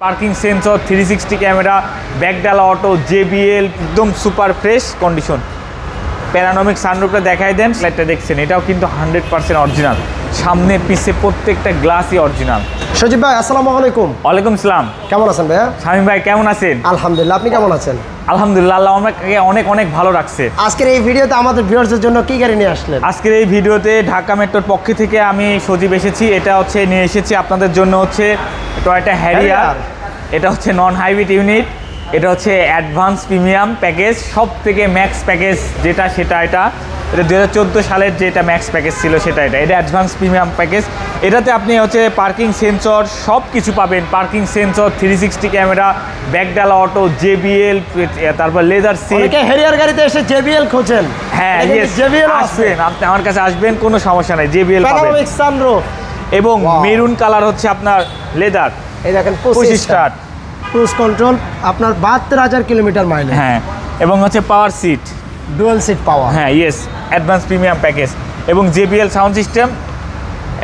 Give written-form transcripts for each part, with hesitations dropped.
Parking sensor 360 camera ব্যাকডালা auto JBL একদম super fresh condition. Panoramic সানরুফটা দেখাই দেন। লাইটটা দেখছেন এটাও কিন্তু 100% অরিজিনাল, সামনে পিছে প্রত্যেকটা গ্লাসই অরিজিনাল। সজীব ভাই আসসালামু আলাইকুম। ওয়ালাইকুম সালাম। কেমন আছেন ভাইয়া? শামীম ভাই কেমন আছেন? আলহামদুলিল্লাহ, আপনি কেমন আছেন? আলহামদুলিল্লাহ, আল্লাহ আমাকে অনেক অনেক ভালো রাখছে। আজকের এই ভিডিওতে আমাদের ভিউয়ার্সদের জন্য কি গাড়ি নিয়ে আসলেন? আজকের এই ভিডিওতে ঢাকা মেট্রোর পক্ষ থেকে আমি সজীব এসেছি। এটা হচ্ছে নিয়ে এসেছি আপনাদের জন্য হচ্ছে টয়োটা হ্যারিয়ার। এটা হচ্ছে নন হাইব্রিড ইউনিট, এটা হচ্ছে অ্যাডভান্স প্রিমিয়াম প্যাকেজ, সব থেকে ম্যাক্স প্যাকেজ যেটা সেটা এটা 2014 সালের যেটা ম্যাক্স প্যাকেজ ছিল সেটা এটা অ্যাডভান্স প্রিমিয়াম প্যাকেজ। এটাতে আপনি হচ্ছে পার্কিং সেন্সর সব কিছু পাবেন। পার্কিং সেন্সর 360 ক্যামেরা ব্যাকডালা অটো JBL, তারপর লেদার সিট। হ্যারিয়ার গাড়িতে এসে JBL খোঁজেন? হ্যাঁ, JBL আসবেন, আপনি আমার কাছে আসবেন, কোনো সমস্যা নেই, JBL পাবেন। প্যানোরামিক সানরুফ এবং মেরুন কালার হচ্ছে আপনার লেদার। এই দেখেন 25 স্টার ক্রুজ কন্ট্রোল, আপনার 72,000 কিলোমিটার মাইলেজ। হ্যাঁ, এবং হচ্ছে power seat, dual seat power. হ্যাঁ ইয়েস, অ্যাডভান্স প্রিমিয়াম প্যাকেজ এবং JBL সাউন্ড সিস্টেম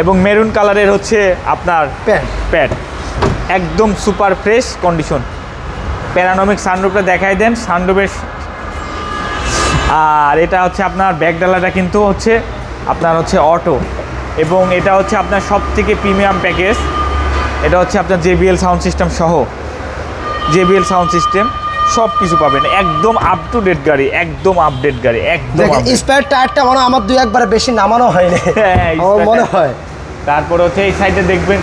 এবং মেরুন কালারের হচ্ছে আপনার প্যাড একদম সুপার ফ্রেশ কন্ডিশন। প্যারানমিক সানরুফটা দেখাই দেন। সানরুফের আর এটা হচ্ছে আপনার ব্যাকডালাটা কিন্তু হচ্ছে আপনার হচ্ছে অটো, এবং এটা হচ্ছে আপনার সব থেকে প্রিমিয়াম প্যাকেজ। এটা হচ্ছে আপনার JBL সাউন্ড সিস্টেম সহ, JBL সাউন্ড সিস্টেম সব কিছু পাবেন। একদম আপ টু ডেট গাড়ি, একদম আপডেট গাড়ি, একদম স্পেয়ার টায়ারটা মনে হয় আমার দুই একবার বেশি নামানো হয়নি, মনে হয়। তারপরে হচ্ছে এই সাইডে দেখবেন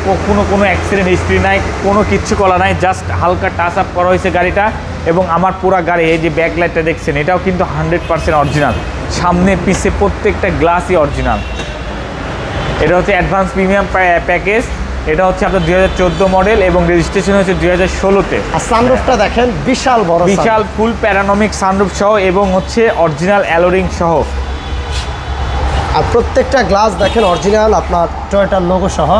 কোনো অ্যাক্সিডেন্ট হিস্ট্রি নাই, কোনো কিচ্ছু করা নাই, জাস্ট হালকা টাচ আপ করা হয়েছে গাড়িটা। এবং আমার পুরা গাড়ি এই যে ব্যাকলাইটটা দেখছেন এটাও কিন্তু 100% অরিজিনাল, সামনে পিছে প্রত্যেকটা গ্লাসই অরিজিনাল। এটা হচ্ছে অ্যাডভান্স প্রিমিয়াম প্যাকেজ। এটা হচ্ছে আপনার 2014 মডেল এবং রেজিস্ট্রেশন হচ্ছে 2016-তে। আর সানরুফটা দেখেন বিশাল বড়, বিশাল ফুল প্যারানমিক সানরুফ সহ এবং হচ্ছে অরিজিনাল অ্যালোরিং সহ। আর প্রত্যেকটা গ্লাস দেখেন অরিজিনাল, আপনার টয়োটার লোগো সহ।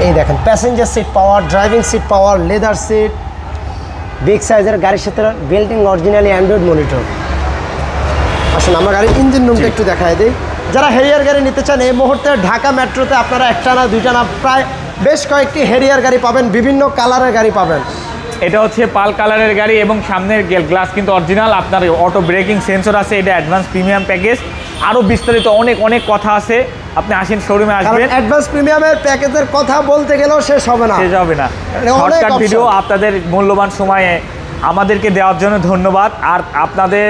এই দেখেন passenger seat power, driving seat power, leather seat, big সাইজের গাড়ির সাথে বেল্টিং অরিজিনালি অ্যান্ড্রয়েড মনিটর। আসুন আমরা গাড়ির ইঞ্জিন রুমটা একটু দেখাই দিই। যারা হ্যারিয়ার গাড়ি নিতে চান এই মুহূর্তে ঢাকা মেট্রোতে আপনারা একটা না দুইটা না প্রায় বেশ কয়েকটি হ্যারিয়ার গাড়ি পাবেন, বিভিন্ন কালারের গাড়ি পাবেন। এটা হচ্ছে পাল কালারের গাড়ি এবং সামনের গ্লাস কিন্তু অরিজিনাল। আপনার অটো ব্রেকিং সেন্সর আছে। এটা অ্যাডভান্স প্রিমিয়াম প্যাকেজ। আরও বিস্তারিত অনেক কথা আছে, আপনি আসেন শোরুমে আসবেন। অ্যাডভান্স প্রিমিয়ামের প্যাকেজের কথা বলতে গেলেও শেষ হবে না। শর্টকাট ভিডিও আপনাদের মূল্যবান সময়ে আমাদেরকে দেওয়ার জন্য ধন্যবাদ। আর আপনাদের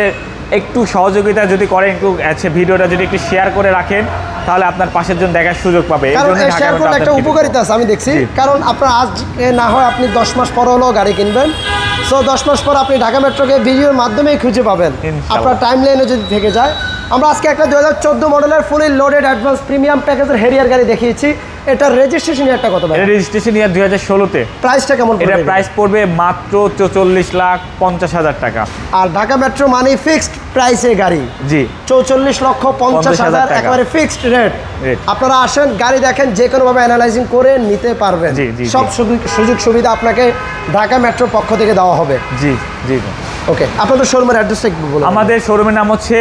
একটু সহযোগিতা যদি করেন, একটু ভিডিওটা যদি একটু শেয়ার করে রাখেন, তাহলে আপনার পাশের জন দেখার সুযোগ পাবে। কারণ শেয়ার করলে একটা উপকারিতা আছে আমি দেখছি। কারণ আপনার আজ না হয় আপনি 10 মাস পর হলেও গাড়ি কিনবেন, সো 10 মাস পর আপনি ঢাকা মেট্রোকে ভিডিওর মাধ্যমেই খুঁজে পাবেন আপনার টাইম লাইনে যদি থেকে যায়। আমরা আজকে একটা 2014 মডেলের ফুলি লোডেড অ্যাডভান্স প্রিমিয়াম প্যাকেজের হ্যারিয়ার গাড়ি দেখিয়েছি। এটার রেজিস্ট্রেশন ইয়ারটা কত? এটা রেজিস্ট্রেশন ইয়ার 2016-তে। প্রাইসটা কেমন? এটা প্রাইস পড়বে মাত্র 44,50,000 টাকা। আর ঢাকা মেট্রো মানে ফিক্সড প্রাইসে গাড়ি। জি, 44,50,000 একেবারে ফিক্সড রেট। আপনারা আসেন, গাড়ি দেখেন, যে কোনোভাবে অ্যানালাইজিং করে নিতে পারবেন। সব সুযোগ সুবিধা আপনাকে ঢাকা মেট্রোর পক্ষ থেকে দেওয়া হবে। জি জি। ওকে, আপনাদের শোরুমের অ্যাড্রেসটা একটু বলুন। আমাদের শোরুমের নাম হচ্ছে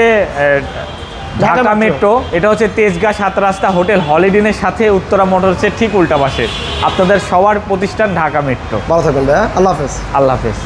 ঢাকা মেট্রো। এটা হচ্ছে তেজগাঁ 7 রাস্তা হোটেল হলিডেনের সাথে উত্তরা মোটরসের ঠিক উল্টা পাশে। আপনাদের সবার প্রতিষ্ঠান ঢাকা মেট্রো। ভালো থাকবেন ভাইয়া, আল্লাহ হাফেজ। আল্লাহ হাফেজ।